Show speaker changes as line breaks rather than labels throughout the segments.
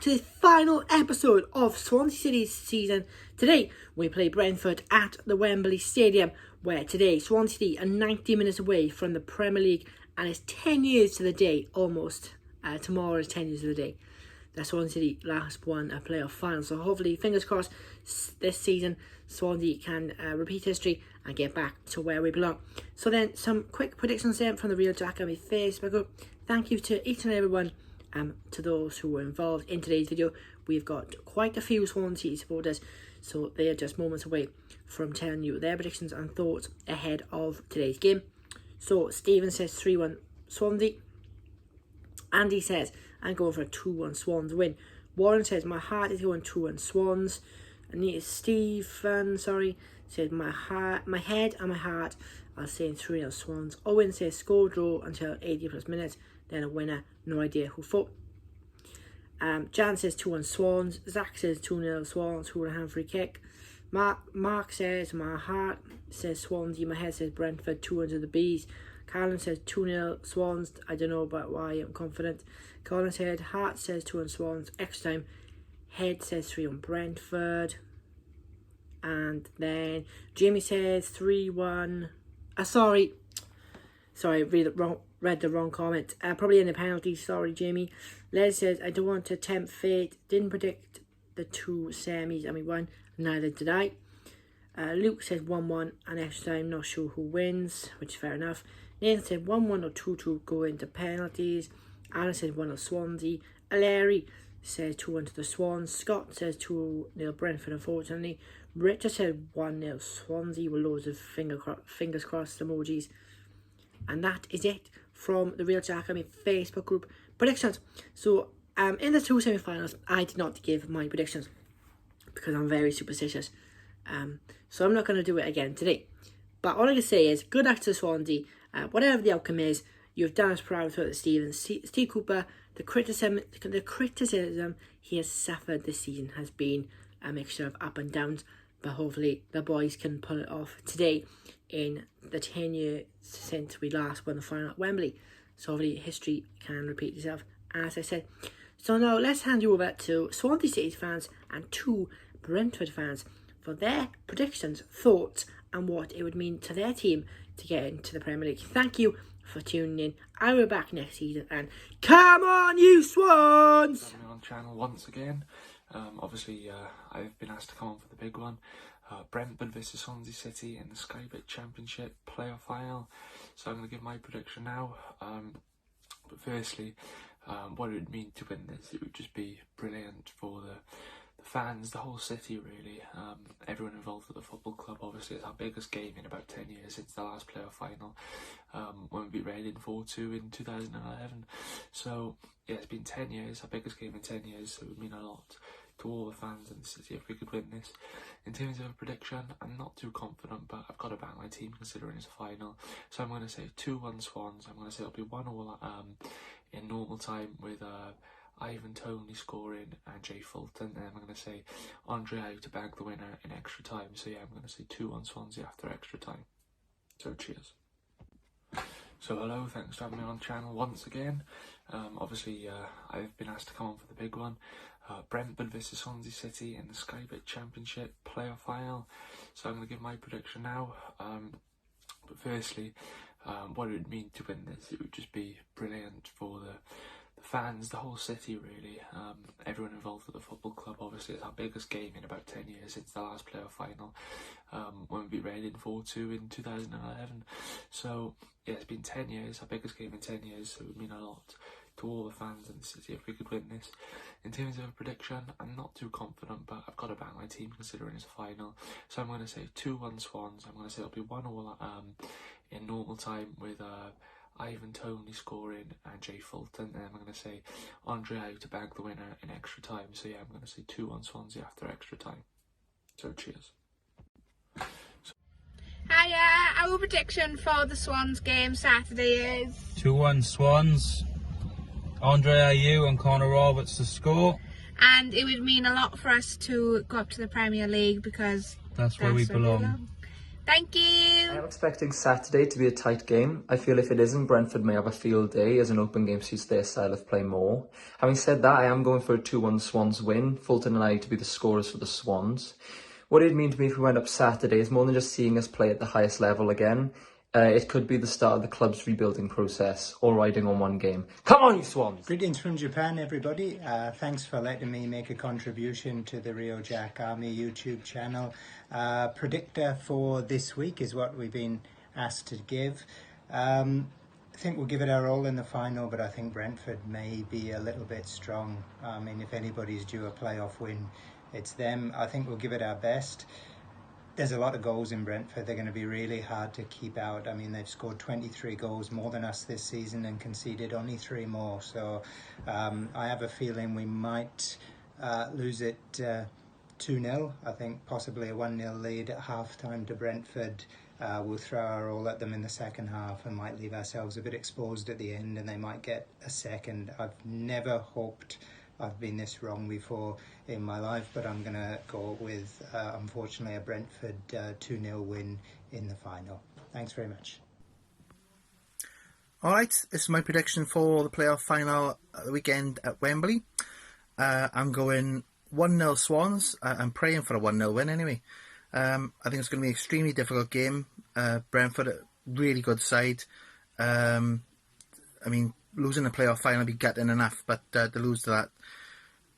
to the final episode of Swansea City's season. Today we play Brentford at the Wembley Stadium, where today Swansea City are 90 minutes away from the Premier League, and it's 10 years to the day almost. Tomorrow is 10 years to the day that Swansea City last won a playoff final. So hopefully, fingers crossed, this season Swansea can repeat history and get back to where we belong. So then, some quick predictions there from the Real Jack on my Facebook group. Thank you to each and everyone, to those who were involved in today's video. We've got quite a few Swansea supporters, so they are just moments away from telling you their predictions and thoughts ahead of today's game. So Stephen says 3-1 Swansea. Andy says I'm going for a 2-1 Swans win. Warren says my heart is going 2-1 Swans. Stephen, says my head and my heart are saying 3-0 Swans. Owen says score draw until 80 plus minutes, then a winner. No idea who fought. Jan says 2-1 Swans. Zach says 2-0 Swans. Houlihan free kick. Mark says my heart says Swansea. My head says Brentford 2-1 to the Bees. Carlin says 2-0 Swans. I don't know about why I'm confident. Colin said heart says 2-1 Swans. Extra time. Head says 3-1 Brentford. And then Jamie says 3-1. Sorry, read the wrong comment. Probably in the penalty. Sorry, Jamie. Les says I don't want to tempt fate. Didn't predict the two semis and we won. Neither did I. Luke says 1-1 and extra time. Not sure who wins, which is fair enough. Nathan said 1-1 or 2-2 go into penalties. Anna said 1-0 Swansea. Larry says 2-1 to the Swans. Scott says 2-0 Brentford, unfortunately. Richard said 1-0 Swansea with loads of fingers crossed emojis. And that is it from the Real Jack on my Facebook group. Predictions. So in the two semi-finals, I did not give my predictions because I'm very superstitious. So I'm not going to do it again today. But all I can say is good luck to Swansea. Whatever the outcome is, you've done us proud throughout Steve Cooper. The criticism he has suffered this season has been a mixture of up and downs. But hopefully the boys can pull it off today in the 10 years since we last won the final at Wembley. So hopefully history can repeat itself, as I said. So now let's hand you over to Swansea City fans and two Brentford fans for their predictions, thoughts, and what it would mean to their team to get into the Premier League. Thank you for tuning in. I will be back next season, and come on, you Swans!
I'm on channel once again. Obviously, I've been asked to come on for the big one. Brentford versus Swansea City in the Skybit Championship playoff final. So I'm going to give my prediction now. But firstly, what it would mean to win this, it would just be brilliant for the fans, the whole city really, everyone involved with the football club. Obviously it's our biggest game in about 10 years since the last playoff final, when we beat Reading 4-2 in 2011. So yeah, it's been 10 years, our biggest game in 10 years, so it would mean a lot to all the fans in the city if we could win this. In terms of a prediction, I'm not too confident, but I've got to back my team considering it's a final. So I'm going to say 2-1 Swans. I'm going to say it'll be 1-1 in normal time with Ivan Toney scoring and Jay Fulton, and I'm going to say Andre Ayew to bag the winner in extra time. So yeah, I'm going to say 2-1 Swansea after extra time. So cheers. So hello, thanks for having me on channel once again. Obviously I've been asked to come on for the big one. Brentford versus Swansea City in the Skybit Championship playoff final. So I'm going to give my prediction now. But firstly, what it would mean to win this, it would just be brilliant for the fans, the whole city really, everyone involved with the football club. Obviously it's our biggest game in about 10 years since the last playoff final, when we beat Reading 4-2 in 2011. So yeah, it's been 10 years, our biggest game in 10 years, so it would mean a lot to all the fans in the city if we could win this. In terms of a prediction, I'm not too confident, but I've got to back my team considering it's a final. So I'm going to say 2-1 Swans. I'm going to say it'll be 1-1 in normal time with Ivan Toney scoring and Jay Fulton, and I'm going to say Andre Ayew to bag the winner in extra time. So yeah, I'm going to say 2-1 Swansea after extra time. So cheers.
Hiya, our prediction for the Swans game Saturday is
2-1 Swans. Andre Ayew and Connor Roberts to score.
And it would mean a lot for us to go up to the Premier League because
that's where we belong.
Thank
I
you.
am expecting Saturday to be a tight game. I feel if it isn't, Brentford may have a field day as an open game suits their style of play more. Having said that, I am going for a 2-1 Swans win. Fulton and I to be the scorers for the Swans. What it'd mean to me if we went up Saturday is more than just seeing us play at the highest level again. It could be the start of the club's rebuilding process, all riding on one game. Come on, you Swans!
Greetings from Japan, everybody. Thanks for letting me make a contribution to the THETRUEJACK Army YouTube channel. Predictor for this week is what we've been asked to give. I think we'll give it our all in the final, but I think Brentford may be a little bit strong. I mean, if anybody's due a playoff win, it's them. I think we'll give it our best. There's a lot of goals in Brentford. They're going to be really hard to keep out. I mean, they've scored 23 goals, more than us this season, and conceded only 3 more. So I have a feeling we might lose it 2-0. I think possibly a 1-0 lead at half-time to Brentford. We'll throw our all at them in the second half and might leave ourselves a bit exposed at the end, and they might get a second. I've never hoped I've been this wrong before in my life, but I'm going to go with, unfortunately, a Brentford 2-0 win in the final. Thanks very much.
Alright, this is my prediction for the playoff final at the weekend at Wembley. I'm going 1-0 Swans. I'm praying for a 1-0 win anyway. I think it's going to be an extremely difficult game. Brentford, a really good side. I mean, losing the playoff final would be gutting enough, but to lose to that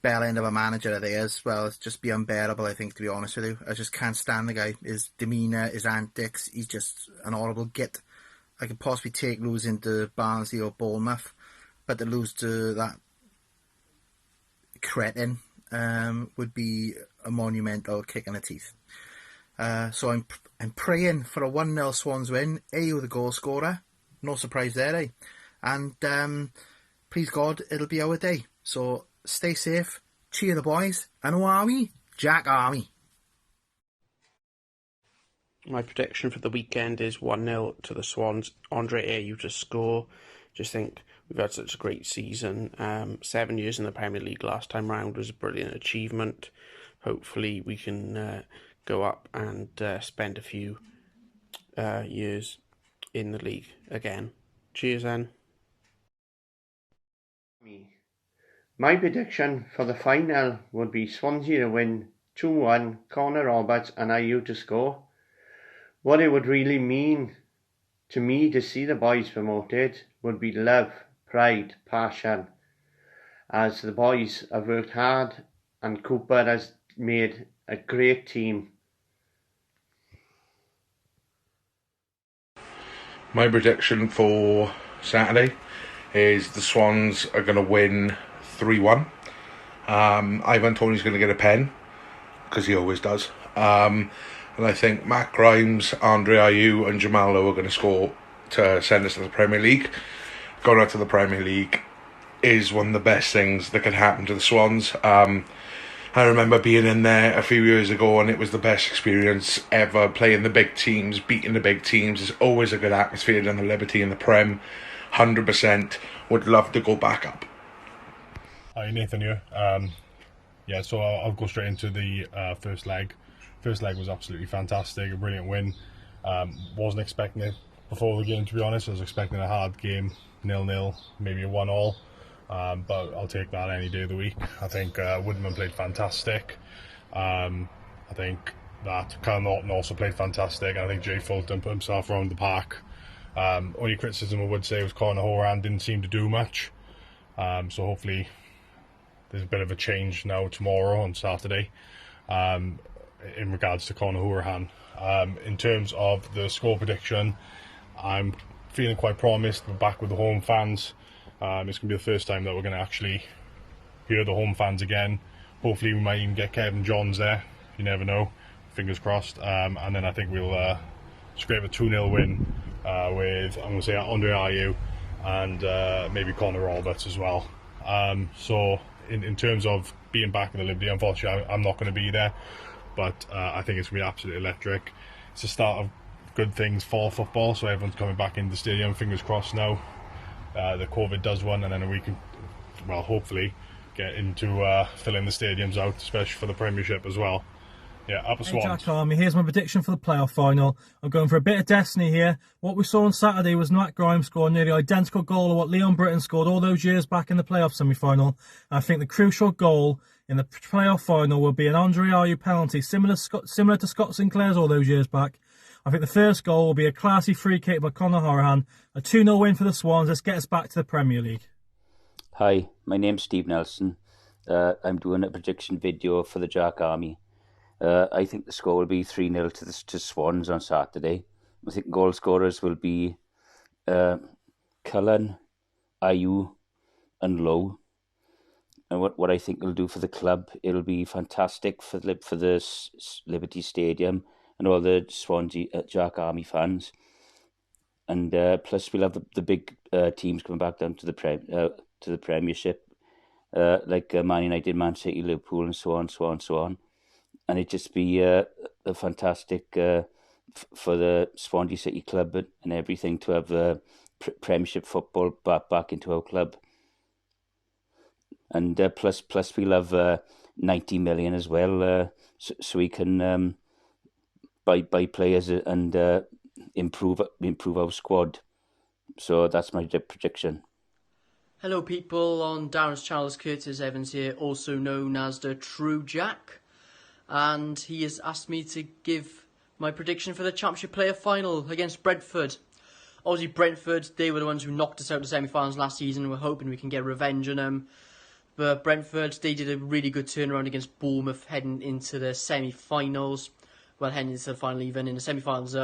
bell end of a manager that he is, well, it's just be unbearable, I think, to be honest with you. I just can't stand the guy. His demeanour, his antics, he's just an horrible git. I could possibly take losing to Barnsley or Bournemouth, but to lose to that cretin would be a monumental kick in the teeth. So I'm praying for a 1-0 Swans win. Ayo, the goal scorer. No surprise there, eh? And please God, it'll be our day. So stay safe, cheer the boys, and who are we? Jack Army.
My prediction for the weekend is 1-0 to the Swans. Andre Ayew to score. Just think we've had such a great season. 7 years in the Premier League last time round was a brilliant achievement. Hopefully we can go up and spend a few years in the league again. Cheers then.
My prediction for the final would be Swansea to win 2-1, Connor Roberts and Ayew to score. What it would really mean to me to see the boys promoted would be love, pride, passion, as the boys have worked hard and Cooper has made a great team.
My prediction for Saturday is the Swans are going to win 3-1. Ivan Toney's going to get a pen, because he always does. And I think Matt Grimes, Andre Ayew and Jamal Lowe are going to score to send us to the Premier League. Going out to the Premier League is one of the best things that could happen to the Swans. I remember being in there a few years ago and it was the best experience ever, playing the big teams, beating the big teams. It's always a good atmosphere in the Liberty and the Prem. 100% would love to go back up.
Hi, Nathan here. Yeah, so I'll go straight into the first leg. First leg was absolutely fantastic, a brilliant win. Wasn't expecting it before the game, to be honest. I was expecting a hard game, 0-0, maybe a 1-1. But I'll take that any day of the week. I think Woodman played fantastic. I think that Kyle Norton also played fantastic. I think Jay Fulton put himself around the park. Only criticism I would say was Conor Horan didn't seem to do much. So hopefully there's a bit of a change now tomorrow on Saturday in regards to Conor Horan. In terms of the score prediction, I'm feeling quite promised. We're back with the home fans. It's going to be the first time that we're going to actually hear the home fans again. Hopefully we might even get Kevin Johns there. You never know. Fingers crossed. And then I think we'll scrape a 2-0 win with, I'm going to say, Andre Ayew and maybe Connor Roberts as well. So in terms of being back in the Liberty, unfortunately I'm not going to be there. But I think it's going to be absolutely electric. It's the start of good things for football, so everyone's coming back into the stadium. Fingers crossed now. The COVID does one, and then we can, well, hopefully get into filling the stadiums out, especially for the Premiership as well. Yeah, up a
Hey
Swans.
Jack Army, here's my prediction for the playoff final. I'm going for a bit of destiny here. What we saw on Saturday was Matt Grimes score a nearly identical goal to what Leon Britton scored all those years back in the playoff semi-final. I think the crucial goal in the playoff final will be an Andre Ayew penalty, similar to Scott Sinclair's all those years back. I think the first goal will be a classy free kick by Conor Hourihane. A 2-0 win for the Swans. Let's get us back to the Premier League.
Hi, my name's Steve Nelson. I'm doing a prediction video for the Jack Army. I think the score will be 3-0 to Swans on Saturday. I think goal scorers will be Cullen, Ayew and Lowe. And what I think it'll do for the club, it'll be fantastic for the Liberty Stadium and all the Swansea Jack Army fans. And plus we'll have the big teams coming back down to the Premiership, like Man United, Man City, Liverpool and so on. And it'd just be a fantastic for the Swansea City club and everything to have Premiership football back into our club. And plus we'll have 90 million as well, so we can buy players and improve our squad. So that's my prediction.
Hello people, on Darren's channel is Curtis Evans here, also known as the True Jack. And he has asked me to give my prediction for the Championship Player Final against Brentford. Obviously Brentford, they were the ones who knocked us out of the semi-finals last season, and we're hoping we can get revenge on them. But Brentford, they did a really good turnaround against Bournemouth heading into the semi-finals. Well, heading into the final even. In the semi-finals,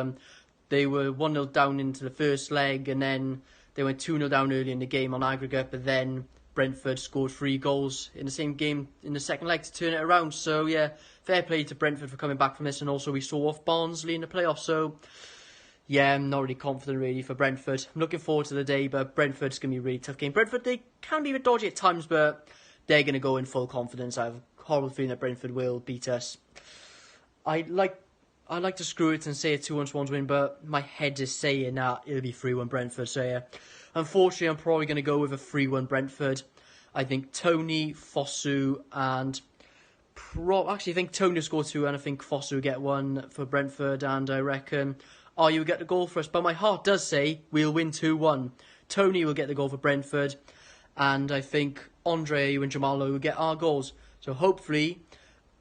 they were 1-0 down into the first leg, and then they went 2-0 down early in the game on aggregate, but then Brentford scored 3 goals in the same game in the second leg to turn it around. So yeah, fair play to Brentford for coming back from this, and also we saw off Barnsley in the playoffs. So yeah, I'm not really confident really for Brentford. I'm looking forward to the day, but Brentford's going to be a really tough game. Brentford, they can be a bit dodgy at times, but they're going to go in full confidence. I have a horrible feeling that Brentford will beat us. I like to screw it and say a 2-1 Swans win, but my head is saying that it'll be 3-1 Brentford. So yeah, unfortunately, I'm probably going to go with a 3-1 Brentford. I think Tony, Fosu, and actually I think Tony will score 2, and I think Fosu will get 1 for Brentford, and I reckon Ayew will get the goal for us. But my heart does say we'll win 2-1. Tony will get the goal for Brentford, and I think Andre Ayew and Jamal Lowe will get our goals. So hopefully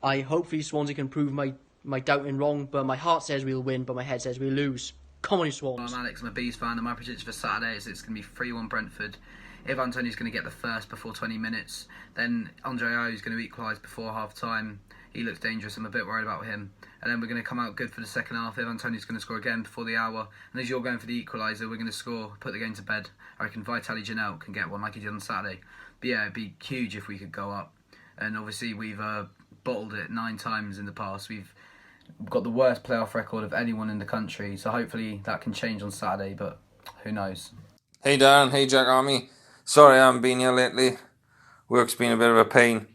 Swansea can prove my doubting wrong, but my heart says we'll win, but my head says we'll lose. Come on, you Swans.
I'm Alex, I'm a Bees fan, and my prediction for Saturday is it's going to be 3-1 Brentford. If Antoni's going to get the first before 20 minutes, then Andre Ayew is going to equalise before half-time. He looks dangerous, I'm a bit worried about him. And then we're going to come out good for the second half. If Antoni's going to score again before the hour, and as you're going for the equaliser, we're going to score, put the game to bed. I reckon Vitaly Janelt can get one like he did on Saturday. But yeah, it'd be huge if we could go up. And obviously we've bottled it 9 times in the past. We've got the worst playoff record of anyone in the country, so hopefully that can change on Saturday, but who knows.
Hey Darren, hey Jack Army. Sorry I haven't been here lately. Work's been a bit of a pain.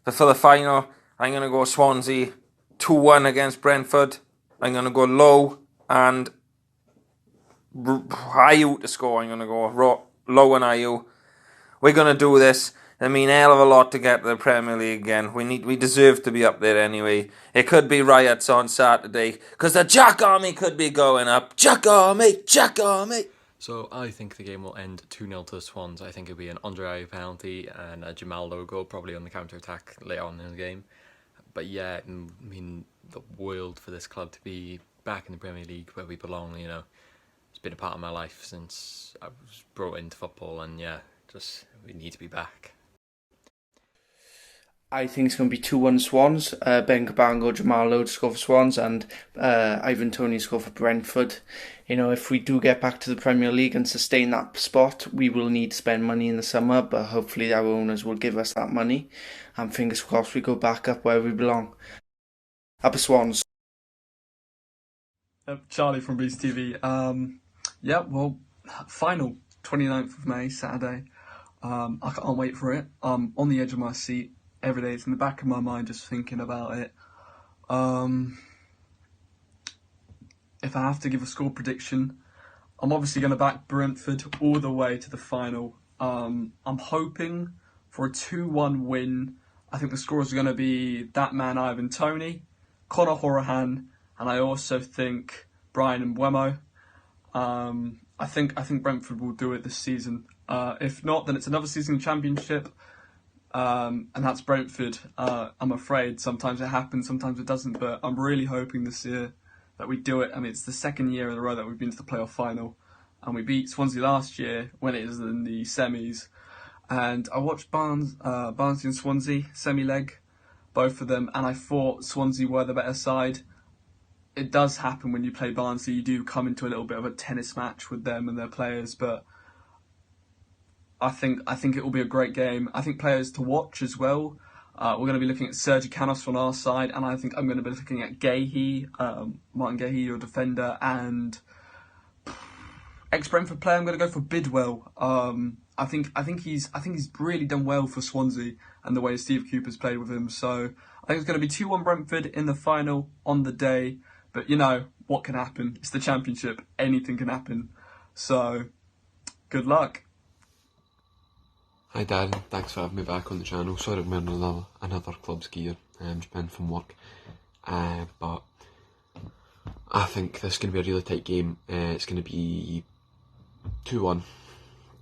But for the final, I'm going to go Swansea 2-1 against Brentford. I'm going to go Lowe and Ayew to score. I'm going to go Lowe and Ayew. We're going to do this. I mean, hell of a lot to get to the Premier League again. We deserve to be up there anyway. It could be riots on Saturday, because the Jack Army could be going up. Jack Army, Jack Army.
So I think the game will end 2-0 to the Swans. I think it'll be an Andre Ayew penalty and a Jamal Lowe goal, probably on the counter-attack later on in the game. But yeah, I mean, the world for this club to be back in the Premier League where we belong, you know. It's been a part of my life since I was brought into football, and yeah, just we need to be back.
I think it's going to be 2-1 Swans. Ben Cabango, Jamal Lowe to score for Swans, and Ivan Toney to score for Brentford. You know, if we do get back to the Premier League and sustain that spot, we will need to spend money in the summer, but hopefully our owners will give us that money. And fingers crossed we go back up where we belong. Up the Swans.
Charlie from BEESTV. Yeah, well, final 29th of May, Saturday. I can't wait for it. I'm on the edge of my seat. Every day it's in the back of my mind just thinking about it. If I have to give a score prediction, I'm obviously going to back Brentford all the way to the final. I'm hoping for a 2-1 win. I think the scores are going to be that man Ivan Toney, Conor Horahan, and I also think Brian Mbeumo. I think Brentford will do it this season. If not, then it's another season in the Championship, and that's Brentford. I'm afraid sometimes it happens, sometimes it doesn't, but I'm really hoping this year that we do it. I mean, it's the second year in a row that we've been to the playoff final, and we beat Swansea last year when it was in the semis. And I watched Barnsley and Swansea semi-leg, both of them, and I thought Swansea were the better side. It does happen when you play Barnsley. You do come into a little bit of a tennis match with them and their players, but I think it will be a great game. I think players to watch as well. We're going to be looking at Sergi Canos on our side, and I think I'm going to be looking at Gahey, Martin Gahey, your defender, and ex-Brentford player. I'm going to go for Bidwell. I think he's really done well for Swansea and the way Steve Cooper's played with him. So I think it's going to be 2-1 Brentford in the final on the day. But you know what can happen? It's the Championship. Anything can happen. So good luck.
Hi Darren, thanks for having me back on the channel. Sorry I'm wearing another club's gear, just been from work. But I think this is going to be a really tight game. It's going to be 2-1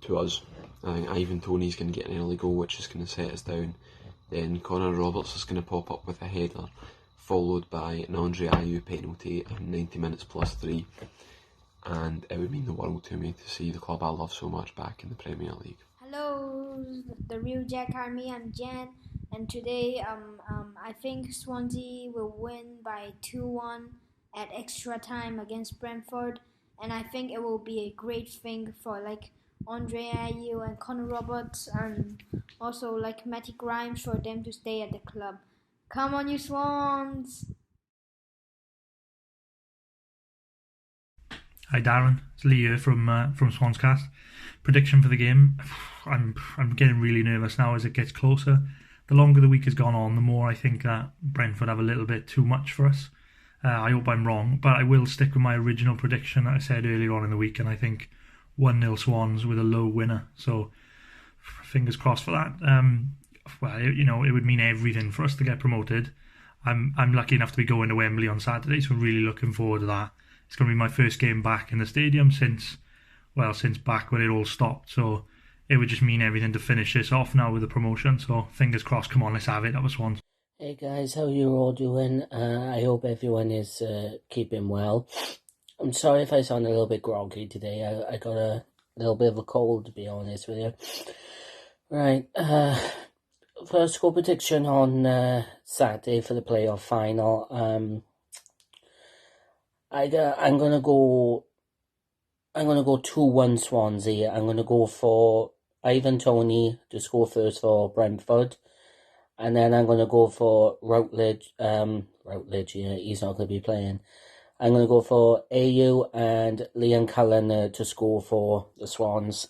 to us. I think Ivan Toney's going to get an early goal, which is going to set us down. Then Connor Roberts is going to pop up with a header, followed by an Andre Ayew penalty in 90 minutes plus 3. And it would mean the world to me to see the club I love so much back in the Premier League.
Hello, the Real Jack Army. I'm Jan, and today I think Swansea will win by 2-1 at extra time against Brentford, and I think it will be a great thing for like Andre Ayew and Connor Roberts, and also like Matty Grimes, for them to stay at the club. Come on, you Swans!
Hi Darren, it's Lee here from Swanscast. Prediction for the game. I'm getting really nervous now as it gets closer. The longer the week has gone on, the more I think that Brentford have a little bit too much for us. I hope I'm wrong, but I will stick with my original prediction that I said earlier on in the week, and I think 1-0 Swans with a low winner. So fingers crossed for that. Well, you know, it would mean everything for us to get promoted. I'm lucky enough to be going to Wembley on Saturday, so I'm really looking forward to that. It's going to be my first game back in the stadium since back when it all stopped. So it would just mean everything to finish this off now with the promotion. So fingers crossed. Come on, let's have it. That was Swans.
Hey guys, how you all doing? I hope everyone is keeping well. I'm sorry if I sound a little bit groggy today. I got a little bit of a cold, to be honest with you. Right, first score prediction on Saturday for the playoff final. I'm gonna go 2-1 Swansea. I'm gonna go for Ivan Toney to score first for Brentford, and then I'm gonna go for Routledge. Yeah, he's not gonna be playing. I'm gonna go for Ayew and Liam Cullen to score for the Swans.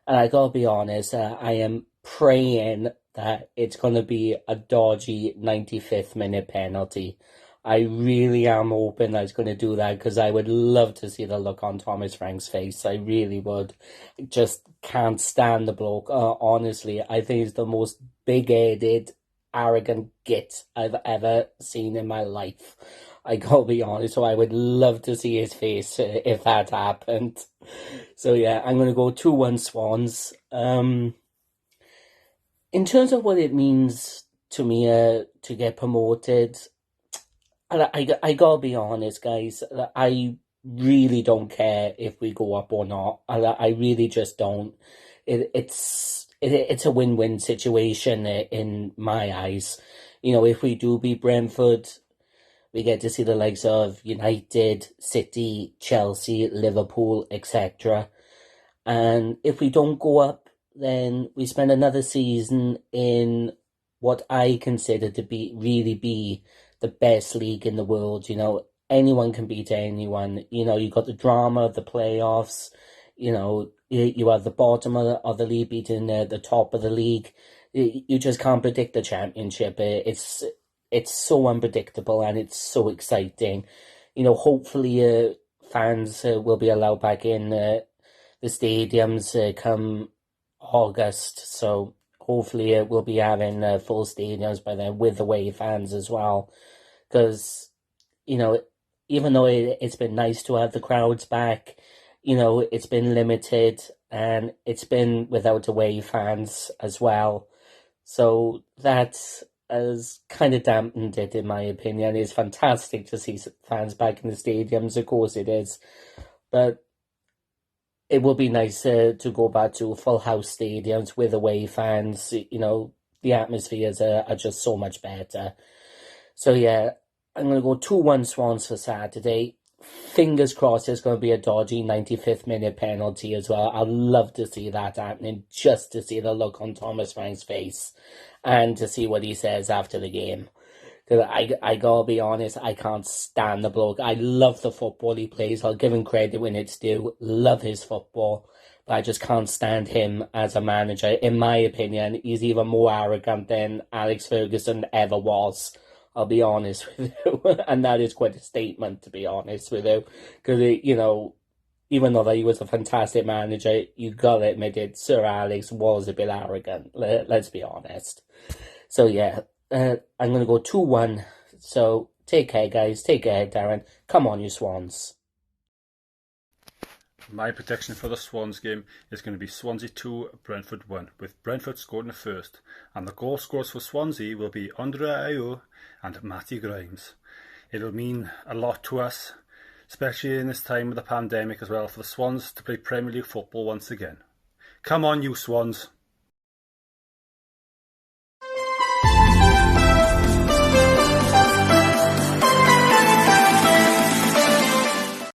And I gotta be honest, I am praying that it's gonna be a dodgy 95th minute penalty. I really am hoping that it's going to do that, because I would love to see the look on Thomas Frank's face. I really would. Just can't stand the bloke. Honestly, I think he's the most big-headed, arrogant git I've ever seen in my life. I gotta be honest, so I would love to see his face if that happened. So yeah, I'm going to go 2-1 Swans. In terms of what it means to me to get promoted, I gotta be honest, guys. I really don't care if we go up or not. I really just don't. It's a win-win situation in my eyes. You know, if we do beat Brentford, we get to see the likes of United, City, Chelsea, Liverpool, etc. And if we don't go up, then we spend another season in what I consider to be the best league in the world. You know, anyone can beat anyone. You know, you got the drama of the playoffs. You know, you have the bottom of the league beating the top of the league. You just can't predict the Championship. It's so unpredictable, and it's so exciting. You know, hopefully fans will be allowed back in the stadiums come August. So hopefully we'll be having full stadiums by then with away fans as well. Because you know, even though it's been nice to have the crowds back, you know, it's been limited and it's been without away fans as well. So that has kind of dampened it, in my opinion. It's fantastic to see fans back in the stadiums, of course it is. But it would be nice to go back to full house stadiums with away fans. You know, the atmospheres are just so much better. So yeah, I'm going to go 2-1 Swans for Saturday. Fingers crossed it's going to be a dodgy 95th minute penalty as well. I'd love to see that happening, just to see the look on Thomas Frank's face and to see what he says after the game. Because I gotta be honest, I can't stand the bloke. I love the football he plays. I'll give him credit when it's due. Love his football. But I just can't stand him as a manager. In my opinion, he's even more arrogant than Alex Ferguson ever was. I'll be honest with you. And that is quite a statement, to be honest with you. Because, you know, even though that he was a fantastic manager, you gotta admit it, Sir Alex was a bit arrogant. Let's be honest. So, yeah. I'm going to go 2-1. So, take care, guys. Take care, Darren. Come on, you Swans.
My prediction for the Swans game is going to be Swansea 2, Brentford 1, with Brentford scoring the first. And the goal scorers for Swansea will be Andre Ayew and Matty Grimes. It'll mean a lot to us, especially in this time of the pandemic as well, for the Swans to play Premier League football once again. Come on, you Swans.